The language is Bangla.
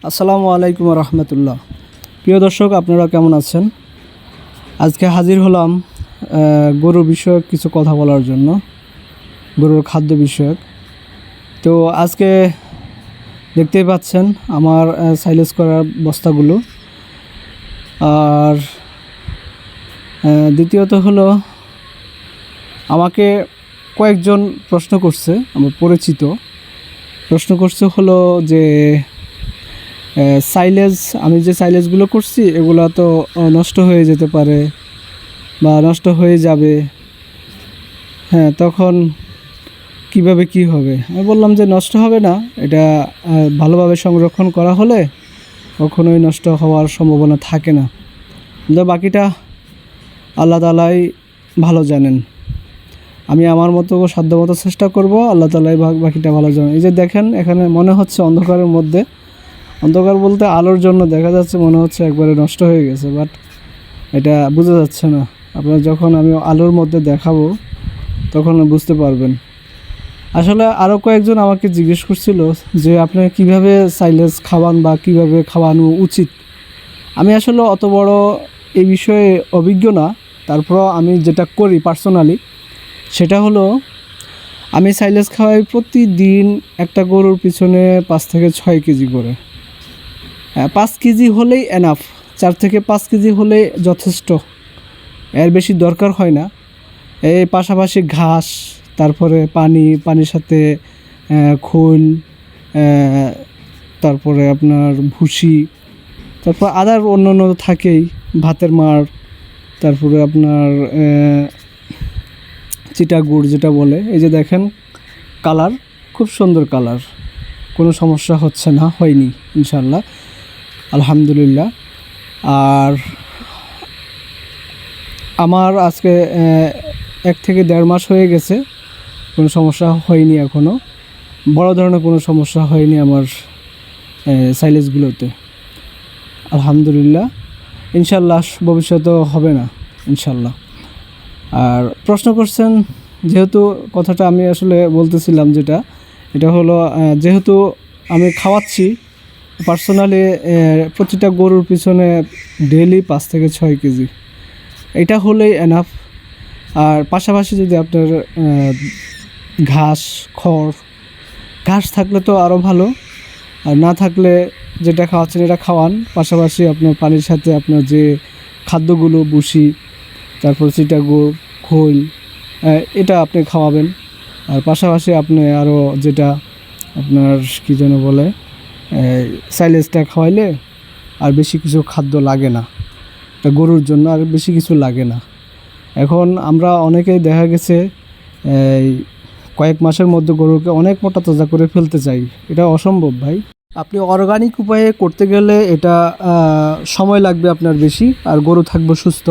আসসালামু আলাইকুম রহমতুল্লাহ। প্রিয় দর্শক, আপনারা কেমন আছেন? আজকে হাজির হলাম গরু বিষয়ক কিছু কথা বলার জন্য, গরুর খাদ্য বিষয়ক। তো আজকে দেখতেই পাচ্ছেন আমার সাইলেজ করার বস্তাগুলো। আর দ্বিতীয়ত হলো, আমাকে কয়েকজন প্রশ্ন করছে, আমার পরিচিত প্রশ্ন করছে হলো যে সাইলেজ, আমি যে সাইলেজগুলো করছি এগুলো তো নষ্ট হয়ে যেতে পারে বা নষ্ট হয়ে যাবে, হ্যাঁ, তখন কিভাবে কি হবে? আমি বললাম যে নষ্ট হবে না, এটা ভালোভাবে সংরক্ষণ করা হলে কখনোই নষ্ট হওয়ার সম্ভাবনা থাকে না। কিন্তু বাকিটা আল্লাহ তাআলাই ভালো জানেন। আমি আমার মতো সাধ্যমতো চেষ্টা করব, আল্লাহ তাআলাই বাকিটা ভালো জানেন। এই যে দেখেন, এখানে মনে হচ্ছে অন্ধকারের মধ্যে, অন্ধকার বলতে আলোর জন্য দেখা যাচ্ছে মনে হচ্ছে একবারে নষ্ট হয়ে গেছে, বাট এটা বোঝা যাচ্ছে না। আপনারা যখন আমি আলোর মধ্যে দেখাবো তখন বুঝতে পারবেন। আসলে আরও কয়েকজন আমাকে জিজ্ঞেস করছিল যে আপনি কিভাবে সাইলেজ খাওয়ান বা কিভাবে খাওয়ানো উচিত। আমি আসলে অত বড় এই বিষয়ে অভিজ্ঞ না, তারপরও আমি যেটা করি পার্সোনালি সেটা হলো, আমি সাইলেজ খাওয়াই প্রতিদিন একটা গরুর পিছনে 5 থেকে 6 কেজি করে। 5 কেজি হলেই এনাফ, 4 থেকে 5 কেজি হলে যথেষ্ট, এর বেশি দরকার হয় না। এই পাশাপাশি ঘাস, তারপরে পানির সাথে খোল, তারপরে আপনার ভুসি, তারপর আদার অন্য অন্য থাকেই, ভাতের মাড়, তারপরে আপনার চিটা গুড় যেটা বলে। এই যে দেখেন কালার, খুব সুন্দর কালার, কোনো সমস্যা হচ্ছে না, হয়নি ইনশাল্লাহ, আলহামদুলিল্লাহ। আর আমার আজকে 1 থেকে 1.5 মাস হয়ে গেছে, কোনো সমস্যা হয়নি এখনও, বড় ধরনের কোনো সমস্যা হয়নি আমার সাইলেজগুলোতে, আলহামদুলিল্লাহ। ইনশাল্লাহ ভবিষ্যতেও হবে না ইনশাল্লাহ। আর প্রশ্ন করছেন, যেহেতু কথাটা আমি আসলে বলতেছিলাম যেটা, এটা হলো যেহেতু আমি খাওয়াচ্ছি পার্সোনালি প্রতিটা গরুর পিছনে ডেইলি 5 থেকে 6 কেজি, এটা হলেই এনাফ। আর পাশাপাশি যদি আপনার ঘাস, খড়, ঘাস থাকলে তো আরও ভালো, আর না থাকলে যেটা খাওয়াচ্ছেন এটা খাওয়ান। পাশাপাশি আপনার পানির সাথে আপনার যে খাদ্যগুলো, ভুসি, তারপর চিটাগুড়, খোল, এটা আপনি খাওয়াবেন। আর পাশাপাশি আপনি আরও যেটা আপনার কী যেন বলে, সাইলেজটা খাওয়াইলে আর বেশি কিছু খাদ্য লাগে না, এটা গরুর জন্য আর বেশি কিছু লাগে না। এখন আমরা অনেকেই দেখা গেছে এই কয়েক মাসের মধ্যে গরুকে অনেক মোটা তাজা করে ফেলতে চাই, এটা অসম্ভব ভাই। আপনি অর্গানিক উপায়ে করতে গেলে এটা সময় লাগবে আপনার বেশি, আর গরু থাকবে সুস্থ।